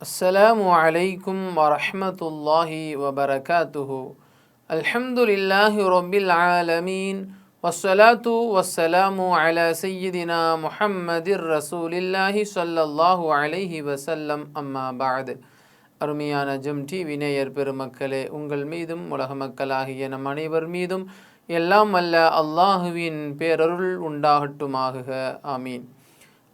அஸ்ஸலாமு அலைக்கும் வரஹ்மத்துல்லாஹி வபரகாத்துஹு. அல்ஹம்துலில்லாஹி ரப்பில் ஆலமீன். வஸ்ஸலாத்து வஸ்ஸலாமு அலா சய்யிதினா முஹம்மதிர் ரசூலில்லாஹி ஸல்லல்லாஹு அலைஹி வஸல்லம். அம்மா பஅத். அருமையான ஜெம் டிவி நேயர் பெருமக்களே, உங்கள் மீதும் உலக மக்களாகிய நம் அனைவர் மீதும் எல்லாம் வல்ல அல்லாஹுவின் பேரருள் உண்டாகட்டுமாக. ஆமீன்.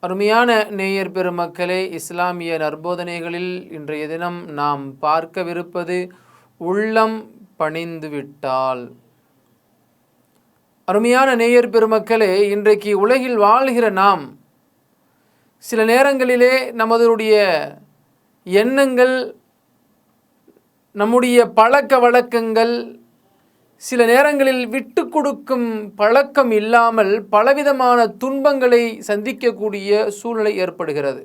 அருமையான நேயர் பெருமக்களே, இஸ்லாமிய நற்போதனைகளில் இன்றைய தினம் நாம் பார்க்கவிருப்பது உள்ளம் பணிந்துவிட்டால். அருமையான நேயர் பெருமக்களே, இன்றைக்கு உலகில் வாழ்கிற நாம் சில நேரங்களிலே நமதுடைய எண்ணங்கள், நம்முடைய பழக்க வழக்கங்கள் சில நேரங்களில் விட்டு கொடுக்கும் பழக்கம் இல்லாமல் பலவிதமான துன்பங்களை சந்திக்கக்கூடிய சூழ்நிலை ஏற்படுகிறது.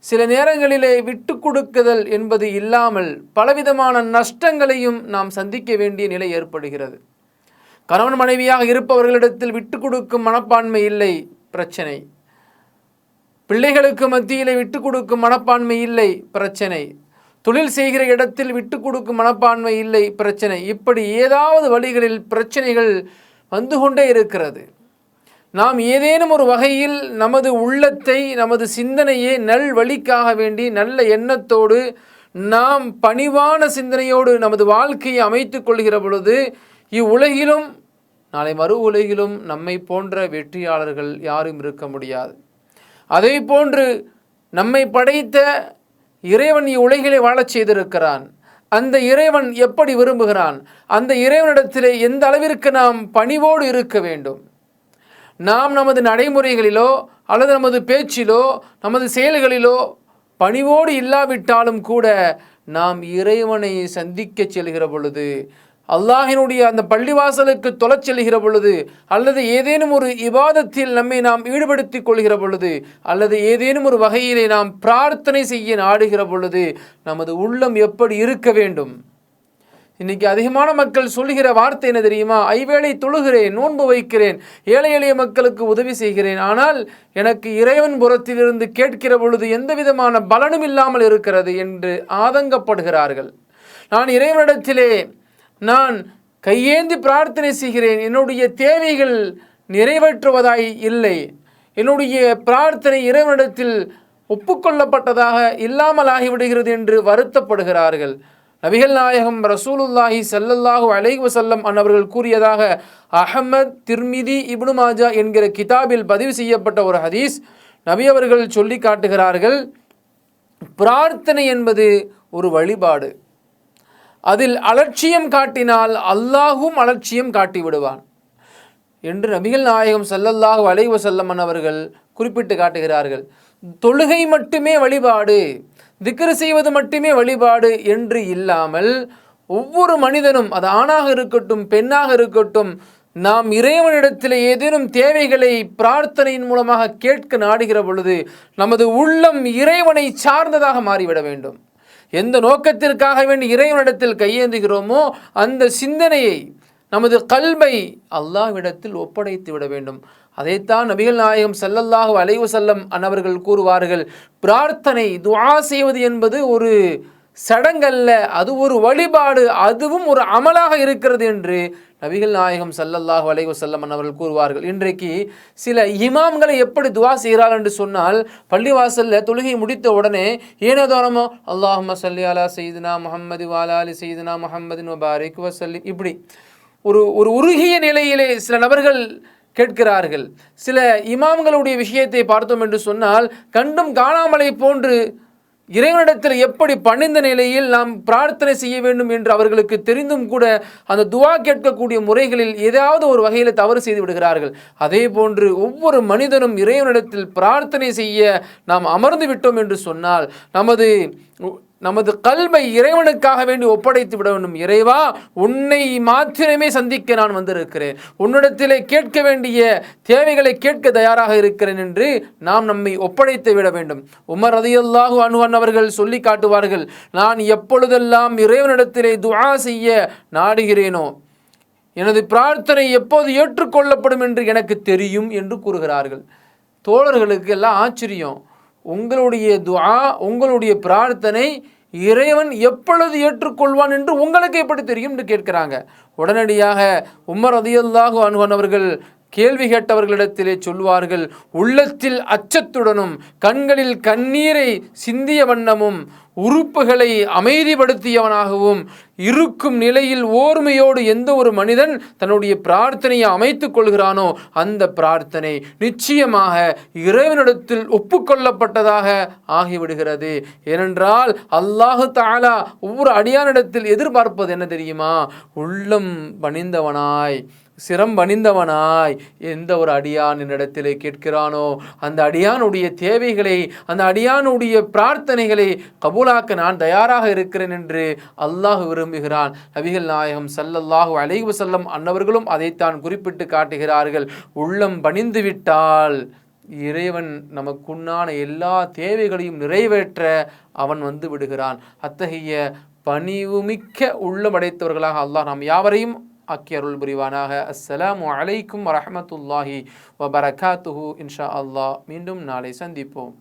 சில நேரங்களிலே விட்டு கொடுக்குதல் என்பது இல்லாமல் பலவிதமான நஷ்டங்களையும் நாம் சந்திக்க வேண்டிய நிலை ஏற்படுகிறது. கணவன் மனைவியாக இருப்பவர்களிடத்தில் விட்டு கொடுக்கும் மனப்பான்மை இல்லை, பிரச்சனை. பிள்ளைகளுக்கு மத்தியிலே விட்டு கொடுக்கும் மனப்பான்மை இல்லை, பிரச்சனை. தொழில் செய்கிற இடத்தில் விட்டு கொடுக்கும் மனப்பான்மை இல்லை, பிரச்சனை. இப்படி ஏதாவது வழிகளில் பிரச்சனைகள் வந்து கொண்டே இருக்கிறது. நாம் ஏதேனும் ஒரு வகையில் நமது உள்ளத்தை, நமது சிந்தனையை நல் வழிக்காக வேண்டி நல்ல எண்ணத்தோடு நாம் பணிவான சிந்தனையோடு நமது வாழ்க்கையை அமைத்து கொள்கிற பொழுது இவ்வுலகிலும் நாளை மறு உலகிலும் நம்மை போன்ற வெற்றியாளர்கள் யாரும் இருக்க முடியாது. அதே போன்று நம்மை படைத்த இறைவன் உலகிலே வாழச் செய்திருக்கிறான். அந்த இறைவன் எப்படி விரும்புகிறான்? அந்த இறைவனிடத்திலே எந்த அளவிற்கு நாம் பணிவோடு இருக்க வேண்டும்? நாம் நமது நடைமுறைகளிலோ அல்லது நமது பேச்சிலோ நமது செயல்களிலோ பணிவோடு இல்லாவிட்டாலும் கூட நாம் இறைவனை சந்திக்க செல்கிற பொழுது, அல்லாஹினுடைய அந்த பள்ளிவாசலுக்கு தொழச் செல்கிற பொழுது, அல்லது ஏதேனும் ஒரு இபாதத்தில் நம்மை நாம் ஈடுபடுத்திக் கொள்கிற பொழுது, அல்லது ஏதேனும் ஒரு வகையிலே நாம் பிரார்த்தனை செய்ய நாடுகிற பொழுது நமது உள்ளம் எப்படி இருக்க வேண்டும்? இன்னைக்கு அதிகமான மக்கள் சொல்கிற வார்த்தை என்ன தெரியுமா? ஐவேளை தொழுகிறேன், நோன்பு வைக்கிறேன், ஏழை எளிய மக்களுக்கு உதவி செய்கிறேன், ஆனால் எனக்கு இறைவன் புறத்திலிருந்து கேட்கிற பொழுது எந்த விதமான பலனும் இல்லாமல் இருக்கிறது என்று ஆதங்கப்படுகிறார்கள். நான் இறைவனிடத்திலே நான் கையேந்தி பிரார்த்தனை செய்கிறேன், என்னுடைய தேவைகள் நிறைவேற்றுவதாய் இல்லை, என்னுடைய பிரார்த்தனை இறைவனிடத்தில் ஒப்புக்கொள்ளப்பட்டதாக இல்லாமல் ஆகிவிடுகிறது என்று வருத்தப்படுகிறார்கள். நபிகள் நாயகம் ரசூலுல்லாஹி ஸல்லல்லாஹு அலைஹி வஸல்லம் அவர்கள் கூறியதாக அஹ்மத், திர்மிதி, இப்னு மாஜா என்கிற கிதாபில் பதிவு செய்யப்பட்ட ஒரு ஹதீஸ். நபி அவர்கள் சொல்லி காட்டுகிறார்கள், பிரார்த்தனை என்பது ஒரு வழிபாடு. அதில் அலட்சியம் காட்டினால் அல்லாஹும் அலட்சியம் காட்டி விடுவான் என்று நபிகள் நாயகம் ஸல்லல்லாஹு அலைஹி வஸல்லம் அவர்கள் குறிப்பிட்டு காட்டுகிறார்கள். தொழுகை மட்டுமே வழிபாடு, திக்ர் செய்வது மட்டுமே வழிபாடு என்று இல்லாமல் ஒவ்வொரு மனிதனும், அது ஆணாக இருக்கட்டும் பெண்ணாக இருக்கட்டும், நாம் இறைவனிடத்தில் ஏதேனும் தேவைகளை பிரார்த்தனையின் மூலமாக கேட்க நாடுகிற பொழுது நமது உள்ளம் இறைவனை சார்ந்ததாக மாறிவிட வேண்டும். எந்த நோக்கத்திற்காக வேண்டி இறைவனிடத்தில் கையேந்துகிறோமோ அந்த சிந்தனையை, நமது கல்பை அல்லாஹ்விடத்தில் ஒப்படைத்து விட வேண்டும். அதைத்தான் நபிகள் நாயகம் ஸல்லல்லாஹு அலைஹி வஸல்லம் அவர்கள் கூறுவார்கள், பிரார்த்தனை, துஆ செய்வது என்பது ஒரு சடங்கல்ல, அது ஒரு வழிபாடு, அதுவும் ஒரு அமலாக இருக்கிறது என்று நபிகள் நாயகம் ஸல்லல்லாஹு அலைஹி வஸல்லம் அவர்கள் கூறுவார்கள். இன்றைக்கு சில இமாம்களை எப்படி துஆ செய்கிறார்கள் என்று சொன்னால், பள்ளிவாசலில் தொழுகை முடித்த உடனே ஏனோதானமோ அல்லாஹும்ம ஸல்லி அலா சய்யிதினா முஹம்மது வ அலா ஆலி சய்யிதினா முஹம்மதின் வ பாரிக் வ ஸல்லிம், இப்படி ஒரு உருகிய நிலையிலே சில நபர்கள் கேட்கிறார்கள். சில இமாம்களுடைய விஷயத்தை பார்த்தோம் என்று சொன்னால், கண்டும் காணாமலை போன்று இறைவனிடத்தில் எப்படி பணிந்த நிலையில் நாம் பிரார்த்தனை செய்ய வேண்டும் என்று அவர்களுக்கு தெரிந்தும் கூட அந்த துஆ கேட்கக்கூடிய முறைகளில் ஏதாவது ஒரு வகையில் தவறு செய்து விடுகிறார்கள். அதே போன்று ஒவ்வொரு மனிதனும் இறைவனிடத்தில் பிரார்த்தனை செய்ய நாம் அமர்ந்து விட்டோம் என்று சொன்னால் நமது கல்வை இறைவனுக்காக வேண்டி ஒப்படைத்து விட வேண்டும். இறைவா, உன்னை மாத்திரமே சந்திக்க நான் வந்திருக்கிறேன், உன்னிடத்திலே கேட்க வேண்டிய தேவைகளை கேட்க தயாராக இருக்கிறேன் என்று நாம் நம்மை ஒப்படைத்து விட வேண்டும். உமர் ரலியல்லாஹு அன்ஹு அவர்கள் சொல்லி காட்டுவார்கள், நான் எப்பொழுதெல்லாம் இறைவனிடத்திலே துஆ செய்ய நாடுகிறேனோ எனது பிரார்த்தனை எப்போது ஏற்றுக்கொள்ளப்படும் என்று எனக்கு தெரியும் என்று கூறுகிறார்கள். தோழர்களுக்கு எல்லாம் ஆச்சரியம். உங்களுடைய துஆ, உங்களுடைய பிரார்த்தனை இறைவன் எப்பொழுது ஏற்றுக்கொள்வான் என்று உங்களுக்கு எப்படி தெரியும் என்று கேட்கிறாங்க. உடனடியாக உமர் ரலியல்லாஹு அன்ஹு அவர்கள் கேள்வி கேட்டவர்களிடத்திலே சொல்வார்கள், உள்ளத்தில் அச்சத்துடனும் கண்களில் கண்ணீரை சிந்திய வண்ணமும் உறுப்புகளை அமைதிப்படுத்தியவனாகவும் இருக்கும் நிலையில் ஓர்மையோடு எந்த ஒரு மனிதன் தன்னுடைய பிரார்த்தனையை அமைத்துக் கொள்கிறானோ அந்த பிரார்த்தனை நிச்சயமாக இறைவனிடத்தில் ஒப்புக்கொள்ளப்பட்டதாக ஆகிவிடுகிறது. ஏனென்றால் அல்லாஹு தஆலா ஒவ்வொரு அடியானிடத்தில் எதிர்பார்ப்பது என்ன தெரியுமா? உள்ளம் பணிந்தவனாய், சிரம் பணிந்தவனாய் எந்த ஒரு அடியான் என்னிடத்திலே கேட்கிறானோ அந்த அடியானுடைய தேவைகளை, அந்த அடியானுடைய பிரார்த்தனைகளை கபூலாக்க நான் தயாராக இருக்கிறேன் என்று அல்லாஹ் விரும்புகிறான். நபிகள் நாயகம் ஸல்லல்லாஹு அலைஹி வஸல்லம் அன்னவர்களும் அதைத்தான் குறிப்பிட்டு காட்டுகிறார்கள். உள்ளம் பணிந்து விட்டால் இறைவன் நமக்குண்டான எல்லா தேவைகளையும் நிறைவேற்ற அவன் வந்து விடுகிறான். அத்தகைய பணிவுமிக்க உள்ளமடைத்தவர்களாக அல்லாஹ் நாம் யாவரையும் ஆக்கி அருள் புரிவானாக. அஸ்ஸலாமு அலைக்கும் வரஹ்மத்துல்லாஹி வபரகாத்துஹு. இன்ஷா அல்லாஹ் மீண்டும் நாளை சந்திப்போம்.